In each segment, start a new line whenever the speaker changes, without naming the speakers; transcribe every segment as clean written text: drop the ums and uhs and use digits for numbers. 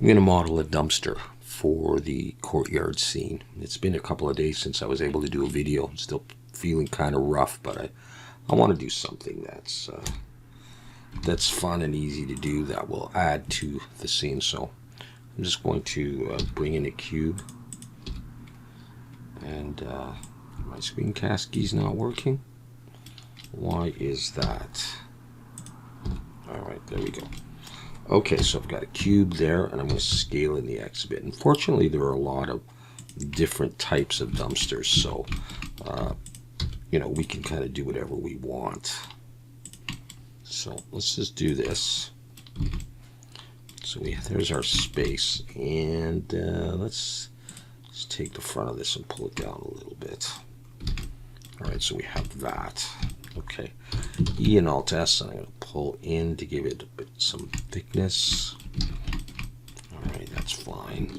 I'm going to model a dumpster for the courtyard scene. It's been a couple of days since I was able to do a video. I'm still feeling kind of rough, but I want to do something that's fun and easy to do that will add to the scene. So I'm just going to bring in a cube, and my screencast key's not working. Why is that? All right, there we go. Okay, so I've got a cube there, and I'm going to scale in the X a bit. Unfortunately, there are a lot of different types of dumpsters, so we can kind of do whatever we want. So let's just do this. So there's our space, and let's take the front of this and pull it down a little bit. All right, so we have that. Okay, E and Alt S, and I'm going to pull in to give it some thickness. All right, that's fine.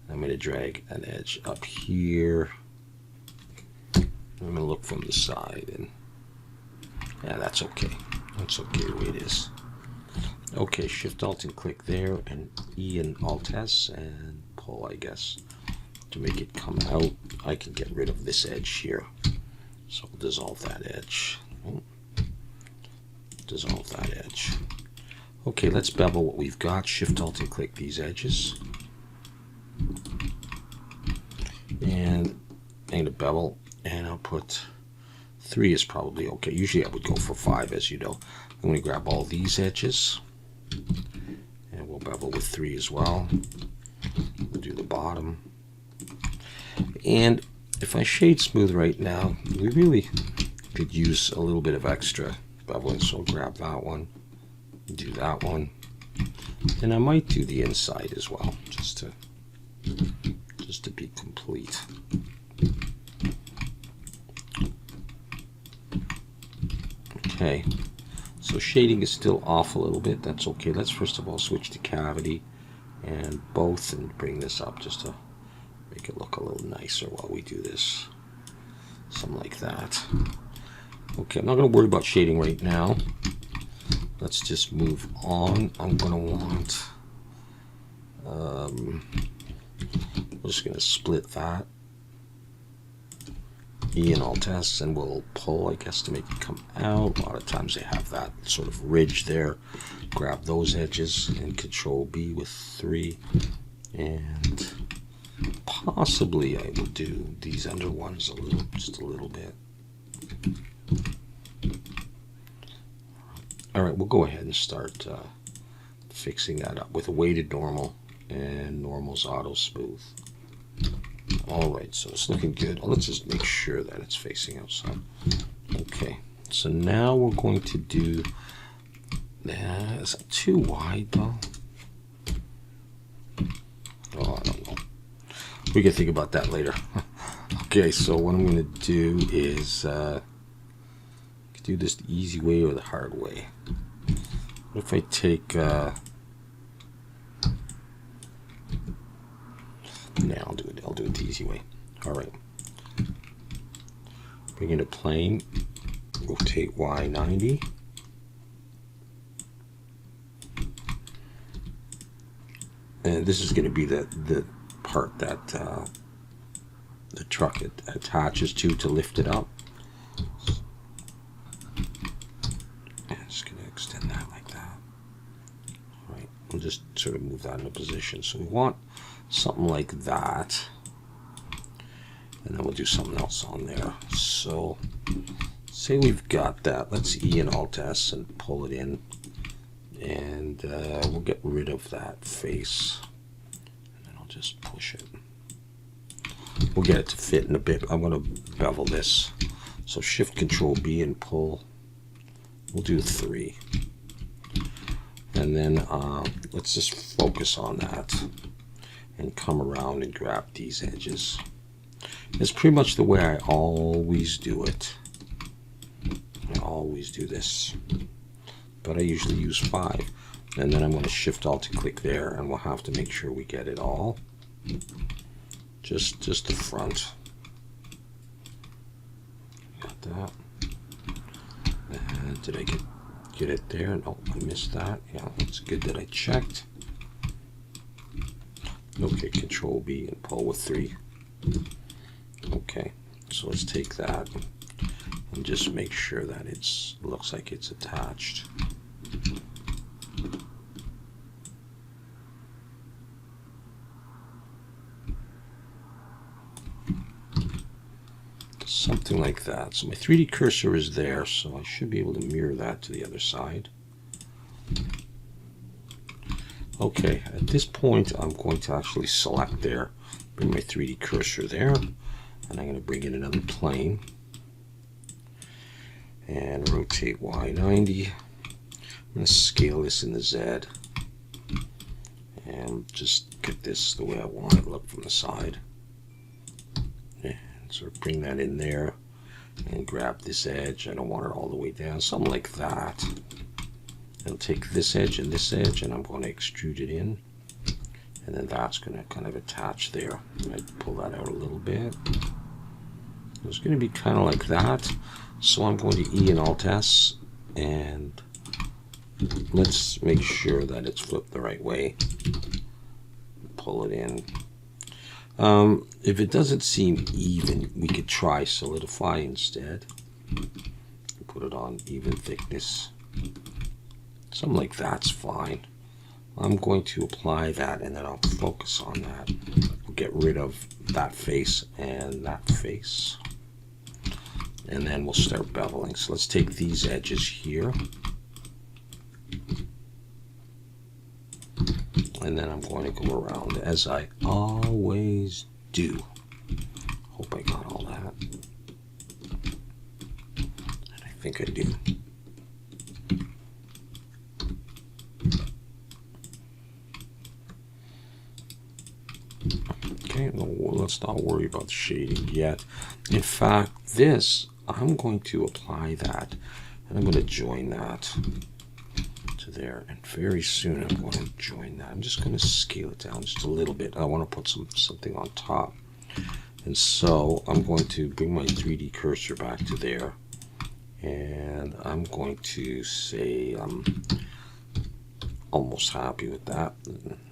I'm going to drag an edge up here. I'm going to look from the side, and yeah, that's okay. That's okay the way it is. Okay, Shift Alt and click there, and E and Alt S, and pull, I guess, to make it come out. I can get rid of this edge here. So we'll dissolve that edge. Dissolve that edge. Okay, let's bevel what we've got. Shift Alt and click these edges. And I'm going to bevel, and I'll put 3 is probably okay. Usually I would go for 5, as you know. I'm going to grab all these edges, and we'll bevel with 3 as well. We'll do the bottom. And if I shade smooth right now, we really could use a little bit of extra beveling. So I'll grab that one, do that one, and I might do the inside as well, just to be complete. Okay, so shading is still off a little bit. That's okay. Let's first of all switch to cavity and both, and bring this up just to make it look a little nicer while we do this. Something like that. Okay, I'm not going to worry about shading right now. Let's just move on. I'm going to want... I'm just going to split that. E and Alt S, and we'll pull, I guess, to make it come out. A lot of times they have that sort of ridge there. Grab those edges, and Control B with 3. And possibly I will do these under ones just a little bit. All right, we'll go ahead and start fixing that up with a weighted normal and normal's auto smooth. All right, so it's looking good. Let's just make sure that it's facing outside. Okay, so now we're going to do that. Is that too wide though? Oh, I don't know. We can think about that later. Okay, so what I'm going to do is do this the easy way or the hard way. What if I take I'll do it the easy way. All right. Bring in a plane. Rotate Y 90. And this is going to be the part that the truck attaches to lift it up. And just going to extend that like that. All right. We'll just sort of move that into position. So we want something like that, and then we'll do something else on there. So say we've got that. Let's E and Alt S and pull it in, and we'll get rid of that face, and then I'll just push it. We'll get it to fit in a bit. I'm going to bevel this, so Shift Control B and pull. We'll do 3, and then let's just focus on that and come around and grab these edges. It's pretty much the way I always do it. I always do this, but I usually use 5. And then I'm going to Shift Alt to click there, and we'll have to make sure we get it all. Just the front. Got that. And did I get it there? No, I missed that. Yeah, it's good that I checked. Okay, Control B and pull with 3. Okay, so let's take that and just make sure that looks like it's attached. Something like that. So my 3D cursor is there, so I should be able to mirror that to the other side. Okay, at this point I'm going to actually select there, bring my 3D cursor there, and I'm going to bring in another plane and rotate Y90. I'm going to scale this in the Z and just get this the way I want it to look from the side. And sort of bring that in there and grab this edge. I don't want it all the way down, something like that. I'll take this edge and I'm going to extrude it in, and then that's going to kind of attach there. I pull that out a little bit. It's going to be kind of like that. So I'm going to E and Alt S, and let's make sure that it's flipped the right way. Pull it in. If it doesn't seem even, we could try solidify instead. Put it on even thickness. Something like that's fine. I'm going to apply that, and then I'll focus on that. We'll get rid of that face and that face. And then we'll start beveling. So let's take these edges here. And then I'm going to go around as I always do. Hope I got all that. And I think I do. Okay, well, let's not worry about the shading yet. In fact, this, I'm going to apply that, and I'm going to join that to there, and very soon I'm going to join that. I'm just going to scale it down just a little bit. I want to put something on top, and so I'm going to bring my 3D cursor back to there, and I'm going to say I'm almost happy with that.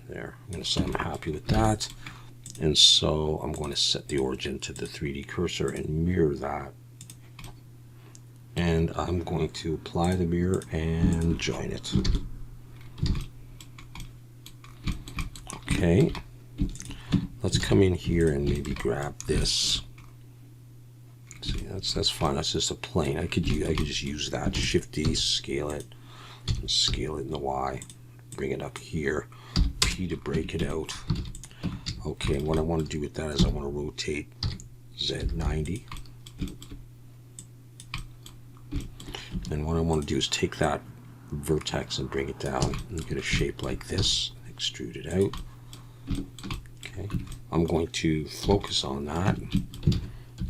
There, I'm going to say I'm happy with that. And so I'm going to set the origin to the 3D cursor and mirror that. And I'm going to apply the mirror and join it. Okay. Let's come in here and maybe grab this. See, that's fine. That's just a plane. I could just use that. Shift D, scale it, and scale it in the Y. Bring it up here. P to break it out. Okay, and what I want to do with that is I want to rotate Z90. And what I want to do is take that vertex and bring it down and get a shape like this. Extrude it out. Okay, I'm going to focus on that.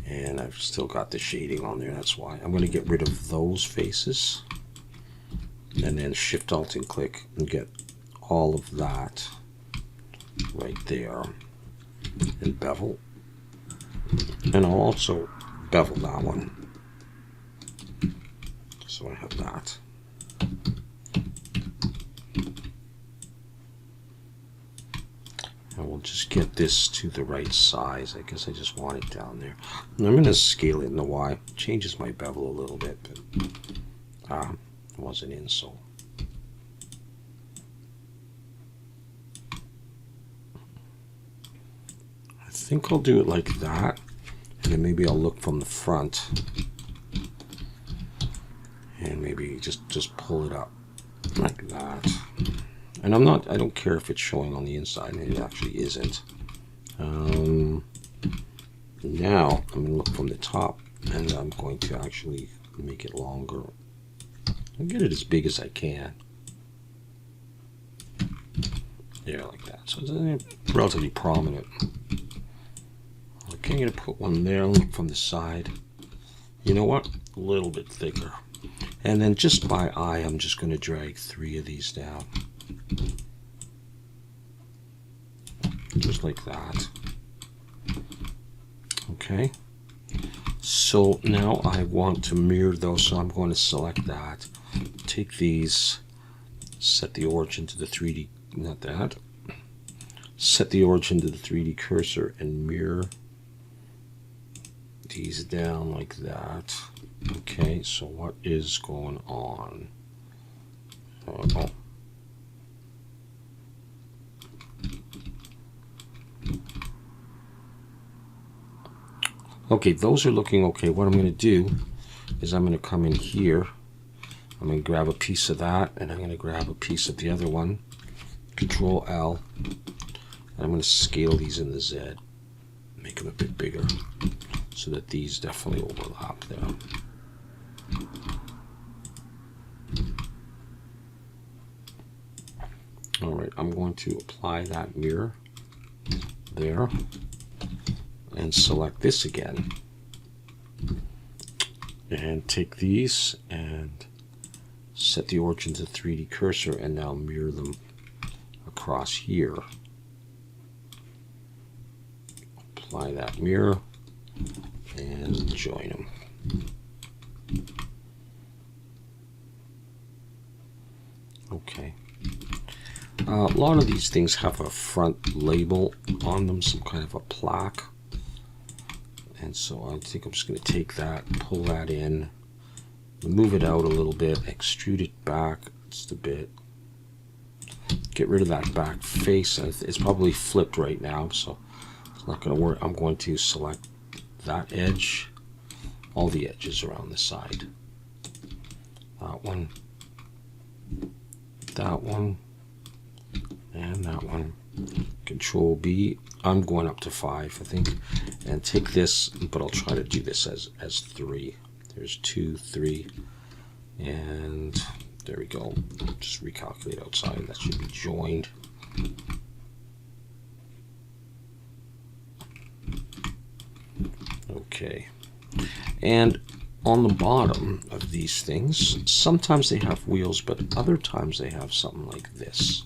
And I've still got the shading on there, that's why. I'm going to get rid of those faces. And then Shift Alt and click and get all of that right there. And bevel, and I'll also bevel that one, so I have that. And we'll just get this to the right size. I guess I just want it down there. And I'm going to scale it in the Y. Changes my bevel a little bit, but it wasn't in, so. I think I'll do it like that, and then maybe I'll look from the front and maybe just pull it up like that. And I don't care if it's showing on the inside, and it actually isn't. Now I'm going to look from the top, and I'm going to actually make it longer. I'll get it as big as I can. Yeah, like that. So it's relatively prominent. Okay, I'm going to put one there, look from the side. You know what? A little bit thicker. And then just by eye, I'm just going to drag 3 of these down. Just like that. Okay. So now I want to mirror those, so I'm going to select that. Take these, set the origin to the 3D, not that. set the origin to the 3D cursor and mirror these down like that. Okay, so what is going on? Oh. Okay, those are looking okay. What I'm going to do is I'm going to come in here. I'm going to grab a piece of that, and I'm going to grab a piece of the other one. Control L. And I'm going to scale these in the Z. Make them a bit bigger so that these definitely overlap there. Alright, I'm going to apply that mirror there and select this again. And take these and set the origin to 3D cursor and now mirror them across here. Apply that mirror and join them. Okay. A lot of these things have a front label on them, some kind of a plaque. And so I think I'm just going to take that, pull that in, move it out a little bit, extrude it back just a bit. Get rid of that back face. It's probably flipped right now, so it's not going to work. I'm going to select that edge, all the edges around the side. That one, and that one. Control B. I'm going up to 5, I think, and take this, but I'll try to do this as 3. There's 2, 3, and there we go. Just recalculate outside. That should be joined. Okay. And on the bottom of these things, sometimes they have wheels, but other times they have something like this.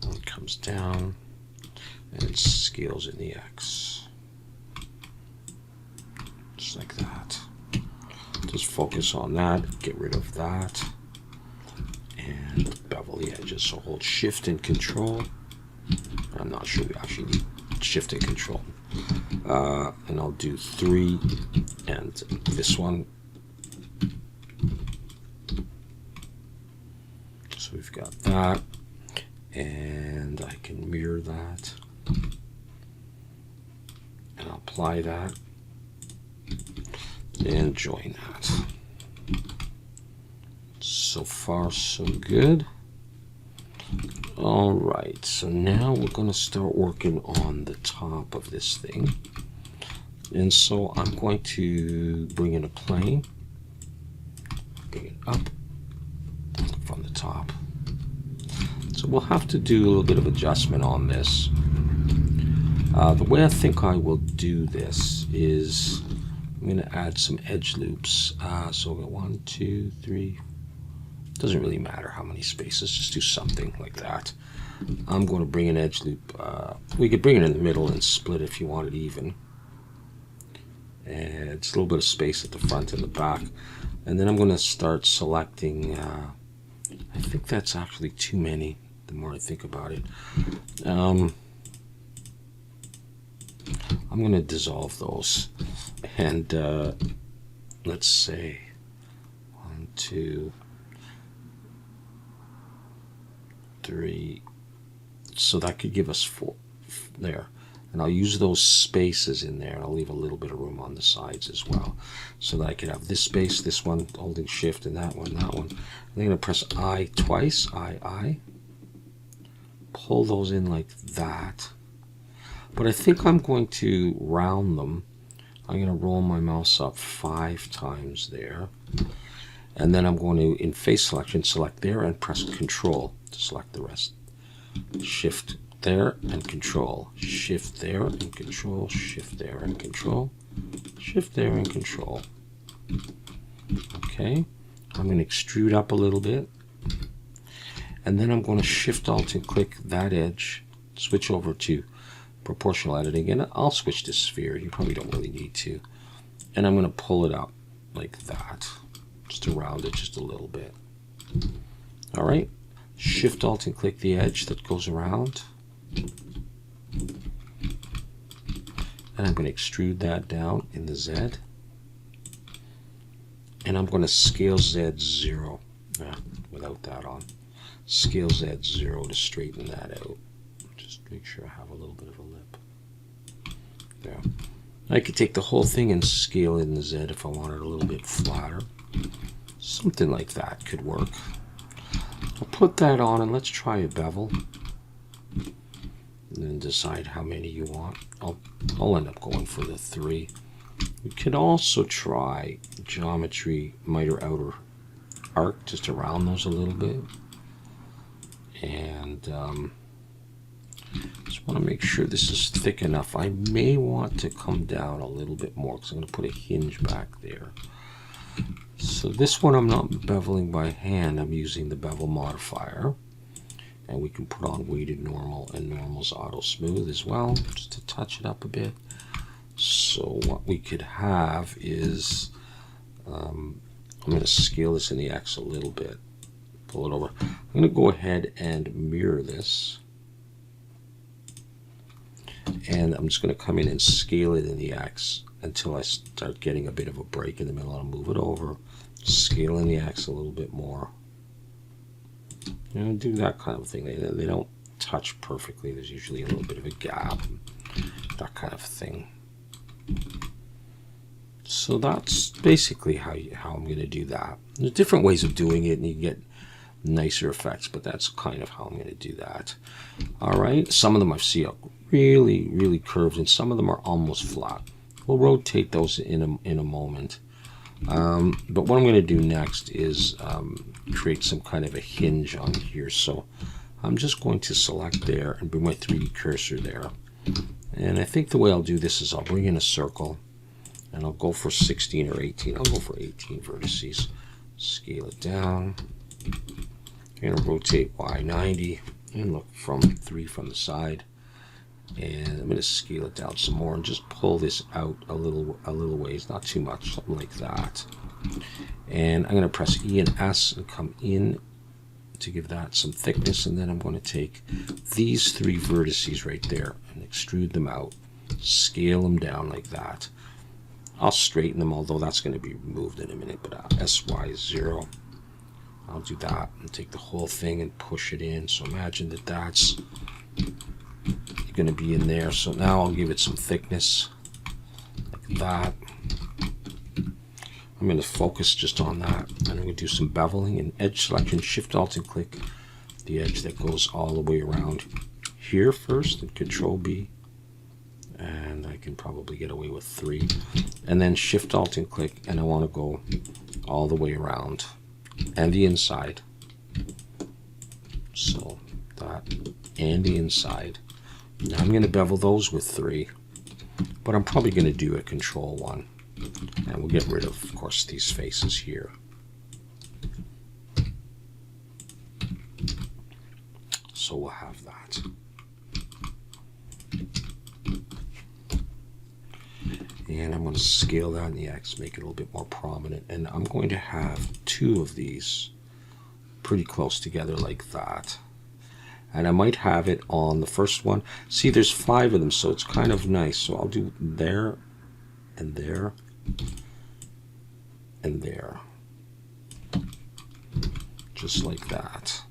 It comes down and it scales in the X. Just like that. Just focus on that, get rid of that, and bevel the edges. So hold Shift and Control. I'm not sure we actually need Shift and Control. And I'll do 3 and this one. So we've got that, and I can mirror that, and I'll apply that, and join that. So far, so good. All right, so now we're going to start working on the top of this thing. And so I'm going to bring in a plane, bring it up from the top. So we'll have to do a little bit of adjustment on this. The way I think I will do this is I'm going to add some edge loops. So we'll go 1, 2, 3. Doesn't really matter how many spaces, just do something like that. I'm going to bring an edge loop. We could bring it in the middle and split if you want it even. And it's a little bit of space at the front and the back. And then I'm going to start selecting, I think that's actually too many, the more I think about it. I'm going to dissolve those. And let's say 1, 2, 3. So that could give us 4 there. And I'll use those spaces in there. I'll leave a little bit of room on the sides as well, so that I could have this space, this one, holding Shift, and that one, that one. I'm going to press I twice, I. Pull those in like that. But I think I'm going to round them. I'm going to roll my mouse up 5 times there. And then I'm going to, in face selection, select there and press Control to select the rest. Shift there and Control. Shift there and Control. Shift there and Control. Shift there and Control. Okay. I'm going to extrude up a little bit. And then I'm going to Shift Alt and click that edge. Switch over to proportional editing. And I'll switch to sphere. You probably don't really need to. and I'm going to pull it up like that, just to round it just a little bit. All right, Shift Alt and click the edge that goes around, and I'm going to extrude that down in the Z, and I'm going to scale Z 0, without that on, scale Z 0 to straighten that out. Just make sure I have a little bit of a lip there. I could take the whole thing and scale it in the Z if I wanted a little bit flatter. Something like that could work. I'll put that on and let's try a bevel. And then decide how many you want. I'll end up going for the 3. We could also try geometry miter outer arc just to round those a little bit. And just want to make sure this is thick enough. I may want to come down a little bit more because I'm going to put a hinge back there. So this one I'm not beveling by hand. I'm using the bevel modifier. And we can put on weighted normal and normal's auto smooth as well, just to touch it up a bit. So what we could have is, I'm going to scale this in the X a little bit. Pull it over. I'm going to go ahead and mirror this. And I'm just going to come in and scale it in the X until I start getting a bit of a break in the middle. I'll move it over, scale in the X a little bit more. You know, do that kind of thing. They don't touch perfectly. There's usually a little bit of a gap, that kind of thing. So that's basically how I'm going to do that. There's different ways of doing it, and you get nicer effects, but that's kind of how I'm going to do that. All right, some of them I see are really, really curved, and some of them are almost flat. We'll rotate those in a moment. But what I'm going to do next is create some kind of a hinge on here. So I'm just going to select there and bring my 3D cursor there. And I think the way I'll do this is I'll bring in a circle, and I'll go for 16 or 18. I'll go for 18 vertices. Scale it down. I'm going to rotate Y 90 and look from 3 from the side. And I'm going to scale it down some more and just pull this out a little ways, not too much, something like that. And I'm going to press E and S and come in to give that some thickness, and then I'm going to take these 3 vertices right there and extrude them out, scale them down like that. I'll straighten them, although that's going to be removed in a minute, but SY 0. I'll do that and take the whole thing and push it in. So imagine that that's going to be in there. So now I'll give it some thickness like that. I'm going to focus just on that, and I'm going to do some beveling and edge selection. Shift Alt and click the edge that goes all the way around here first, and Control B, and I can probably get away with 3, and then Shift Alt and click, and I want to go all the way around and the inside. So that and the inside. Now I'm going to bevel those with 3, but I'm probably going to do a Control 1, and we'll get rid of course, these faces here. So we'll have that. And I'm going to scale that in the X, make it a little bit more prominent, and I'm going to have 2 of these pretty close together like that. And I might have it on the first one. See, there's 5 of them, so it's kind of nice. So I'll do there, and there, and there. Just like that.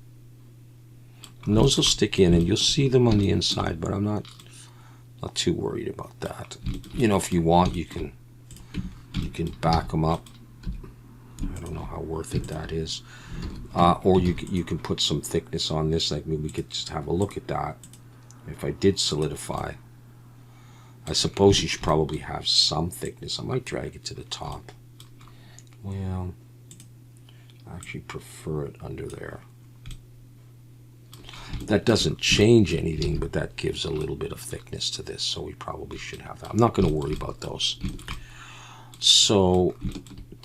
And those will stick in, and you'll see them on the inside, but I'm not too worried about that. You know, if you want, you can back them up. I don't know how worth it that is. Or you can put some thickness on this. Like maybe we could just have a look at that. If I did solidify, I suppose you should probably have some thickness. I might drag it to the top. Well, I actually prefer it under there. That doesn't change anything, but that gives a little bit of thickness to this, so we probably should have that. I'm not going to worry about those. So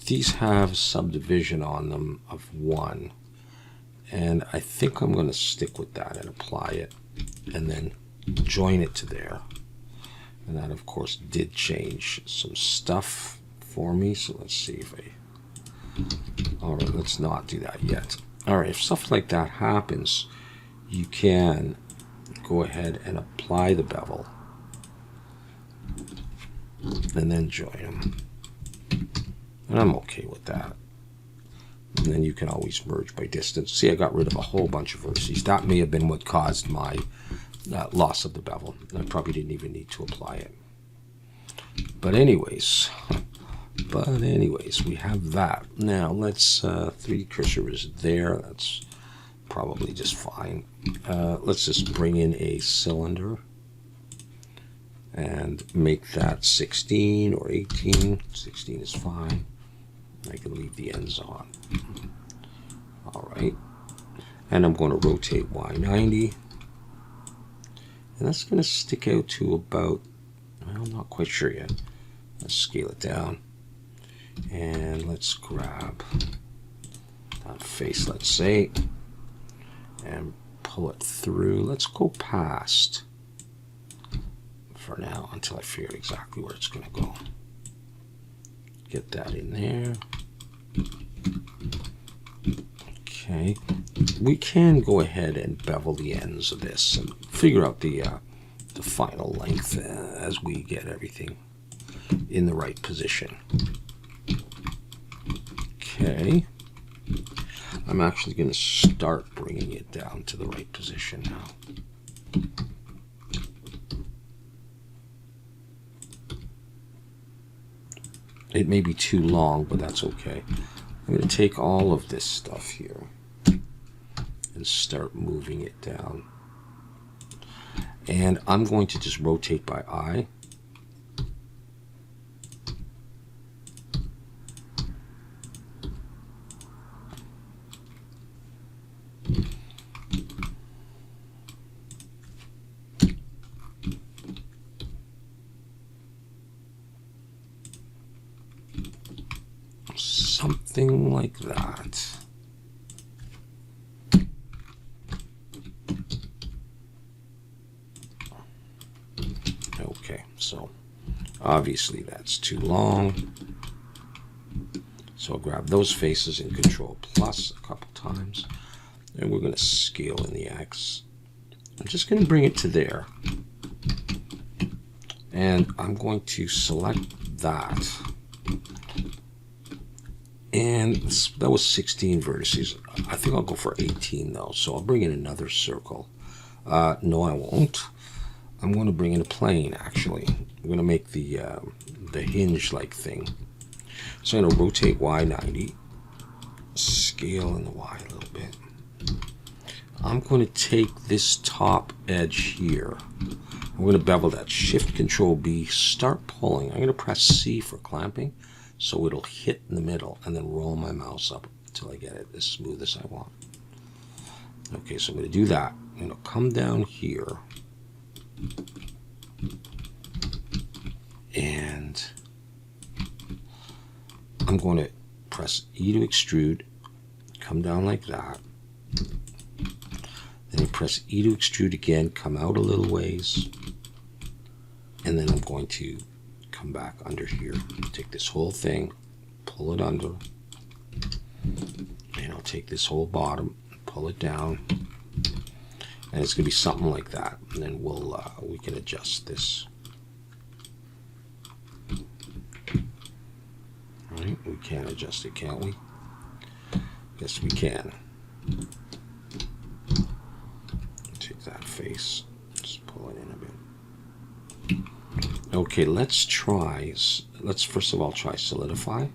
these have subdivision on them of 1, and I think I'm going to stick with that and apply it and then join it to there. And that of course did change some stuff for me. So let's see if all right, let's not do that yet. All right, if stuff like that happens, you can go ahead and apply the bevel and then join them. And I'm okay with that. And then you can always merge by distance. See, I got rid of a whole bunch of vertices. That may have been what caused my loss of the bevel. I probably didn't even need to apply it. But anyways, we have that. Now let's 3D cursor is there. That's probably just fine. Let's just bring in a cylinder and make that 16 or 18. 16 is fine. I can leave the ends on. All right. And I'm going to rotate Y90. And that's going to stick out to about, well, I'm not quite sure yet. Let's scale it down. And let's grab that face, let's say, and pull it through. Let's go past for now until I figure exactly where it's going to go. Get that in there. Okay. We can go ahead and bevel the ends of this and figure out the final length as we get everything in the right position. Okay. I'm actually going to start bringing it down to the right position now. It may be too long, but that's okay. I'm going to take all of this stuff here and start moving it down. And I'm going to just rotate by eye. Something like that. Okay, so obviously that's too long. So I'll grab those faces and Control Plus a couple times. And we're going to scale in the X. I'm just going to bring it to there. And I'm going to select that. And that was 16 vertices. I think I'll go for 18 though. So I'll bring in another circle. No, I won't. I'm going to bring in a plane actually. I'm going to make the hinge-like thing. So I'm going to rotate Y90. Scale in the Y a little bit. I'm going to take this top edge here. I'm going to bevel that. Shift Control B. Start pulling. I'm going to press C for clamping. So it'll hit in the middle and then roll my mouse up until I get it as smooth as I want. Okay, so I'm going to do that. I'm going to come down here and I'm going to press E to extrude, come down like that. Then I press E to extrude again, come out a little ways, and then I'm going to come back under here, take this whole thing, pull it under, and I'll take this whole bottom, pull it down, and it's going to be something like that. And then we can adjust this. All right, we can adjust it, can't we? Yes, we can. Take that face, just pull it in a bit. Okay, let's first of all try solidify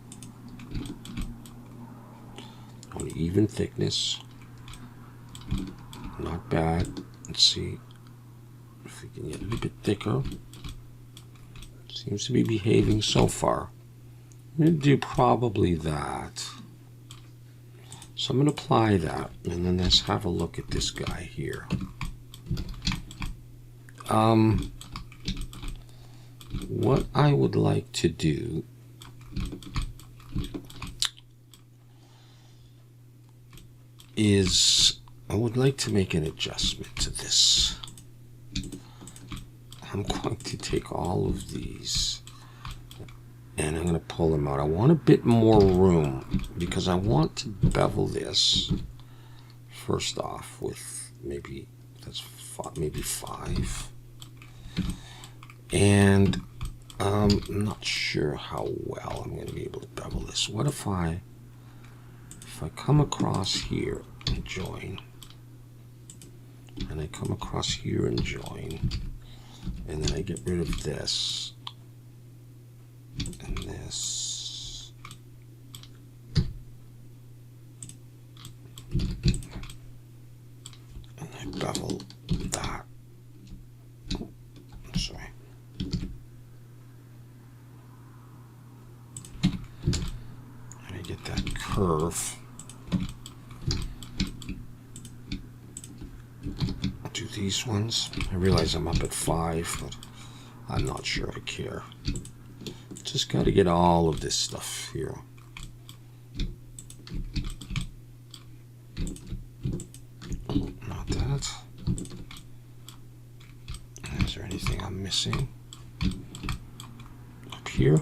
on even thickness. Not bad. Let's see if we can get a little bit thicker. Seems to be behaving so far. I'm going to do probably that. So I'm going to apply that, and then let's have a look at this guy here. What I would like to do is I would like to make an adjustment to this. I'm going to take all of these and I'm going to pull them out. I want a bit more room because I want to bevel this first off with maybe maybe 5. And I'm not sure how well I'm going to be able to bevel this. What if I come across here and join, and I come across here and join, and then I get rid of this and this, and I bevel that. Oh, sorry. And I get that curve. Do these ones. I realize I'm up at 5, but I'm not sure I care. Just got to get all of this stuff here. Oh, not that. Is there anything I'm missing? Up here?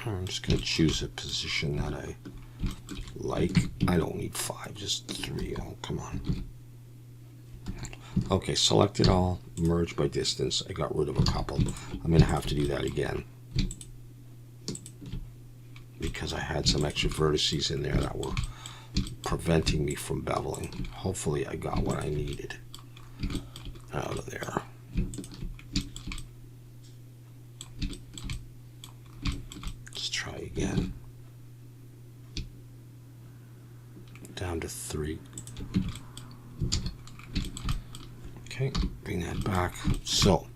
I'm just going to choose a position that I like. I don't need 5, just 3. Oh, come on. Okay, select it all, merge by distance. I got rid of a couple. I'm going to have to do that again because I had some extra vertices in there that were preventing me from beveling. Hopefully I got what I needed out of there. Let's try again. Down to 3. Okay, bring that back. So,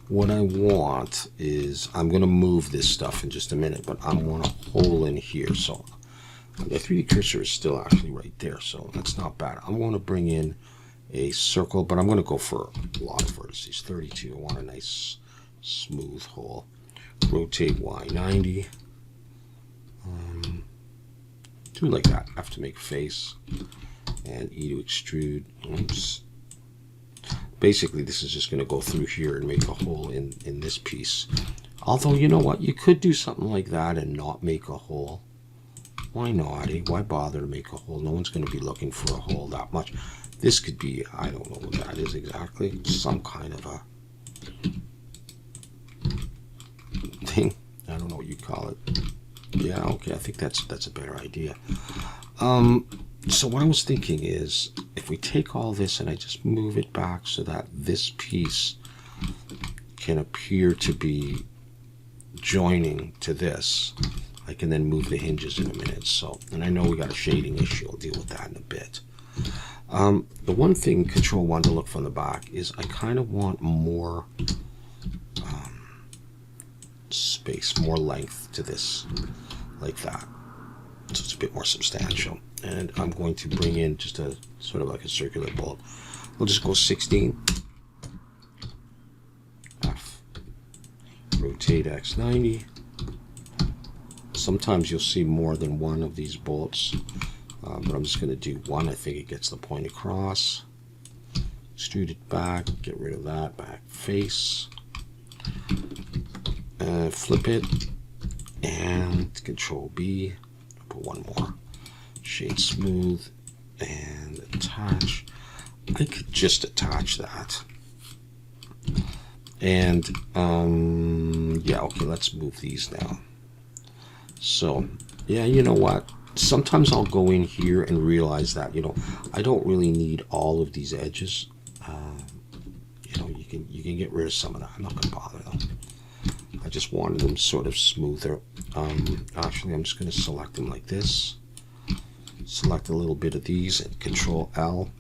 what I want is, I'm going to move this stuff in just a minute, but I want a hole in here. So, the 3D cursor is still actually right there, so that's not bad. I'm going to bring in a circle, but I'm going to go for a lot of vertices. 32, I want a nice smooth hole. Rotate Y 90. Do like that. I have to make a face. And E to extrude. Oops. Basically, this is just going to go through here and make a hole in this piece. Although, you know what? You could do something like that and not make a hole. Why not? Eh? Why bother to make a hole? No one's going to be looking for a hole that much. This could be, I don't know what that is exactly. Some kind of a thing. I don't know what you call it. Yeah, okay, I think that's a better idea. So what I was thinking is, if we take all this and I just move it back so that this piece can appear to be joining to this, I can then move the hinges in a minute. So, and I know we got a shading issue. I'll deal with that in a bit. The one thing, Control 1 to look from the back, is I kind of want more space, more length to this, like that. So it's a bit more substantial. And I'm going to bring in just a sort of like a circular bolt. We'll just go 16. F. Rotate X 90. Sometimes you'll see more than one of these bolts, but I'm just going to do one. I think it gets the point across. Extrude it back, get rid of that, back face. Flip it, and Control B. Put one more. Shade smooth and attach. I could just attach that. And yeah, okay, let's move these now. So yeah, you know what, sometimes I'll go in here and realize that, you know, I don't really need all of these edges. You know, you can get rid of some of that. I'm not gonna bother them. I just wanted them sort of smoother. Actually, I'm just going to select them like this. Select a little bit of these and Control L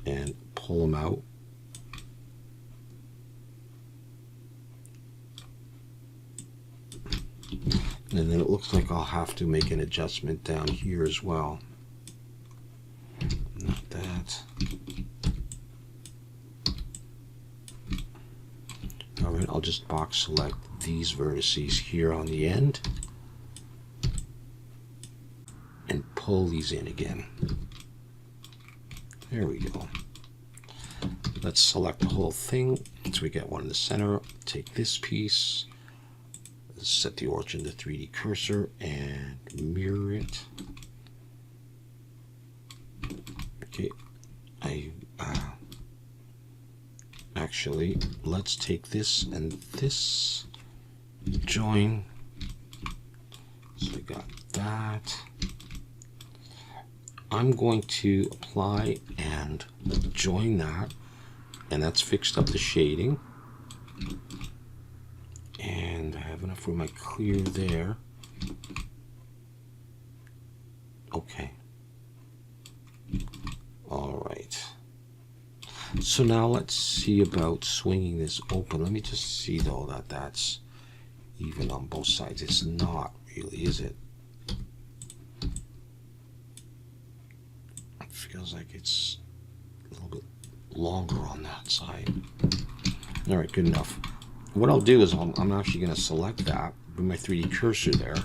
and pull them out. And then it looks like I'll have to make an adjustment down here as well. Not that. Alright, I'll just box select these vertices here on the end and pull these in again. There we go. Let's select the whole thing so we get one in the center. Take this piece, set the origin to 3D cursor and mirror it. Okay, actually, let's take this and this, join. So we got that. I'm going to apply and join that, and that's fixed up the shading. And I have enough for my clear there. Okay. All right. So now let's see about swinging this open. Let me just see though that that's even on both sides. It's not really, is it? It feels like it's a little bit longer on that side. All right, good enough. What I'll do is I'm actually going to select that, bring my 3D cursor there.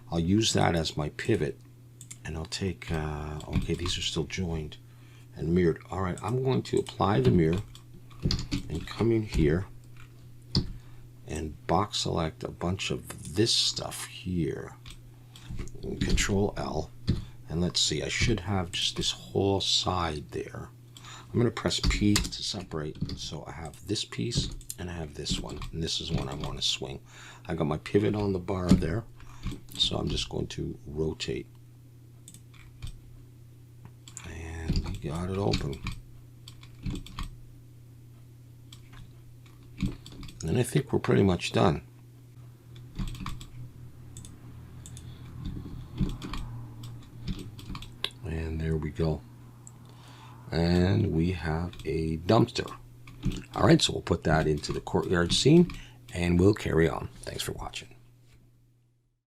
I'll use that as my pivot, and I'll take, okay, these are still joined and mirrored. All right, I'm going to apply the mirror and come in here and box select a bunch of this stuff here. Control L, and let's see, I should have just this whole side there. I'm going to press P to separate, so I have this piece and I have this one, and this is one I want to swing. I got my pivot on the bar there, so I'm just going to rotate. And we got it open. And I think we're pretty much done. And there we go. And we have a dumpster. All right, so we'll put that into the courtyard scene and we'll carry on. Thanks for watching.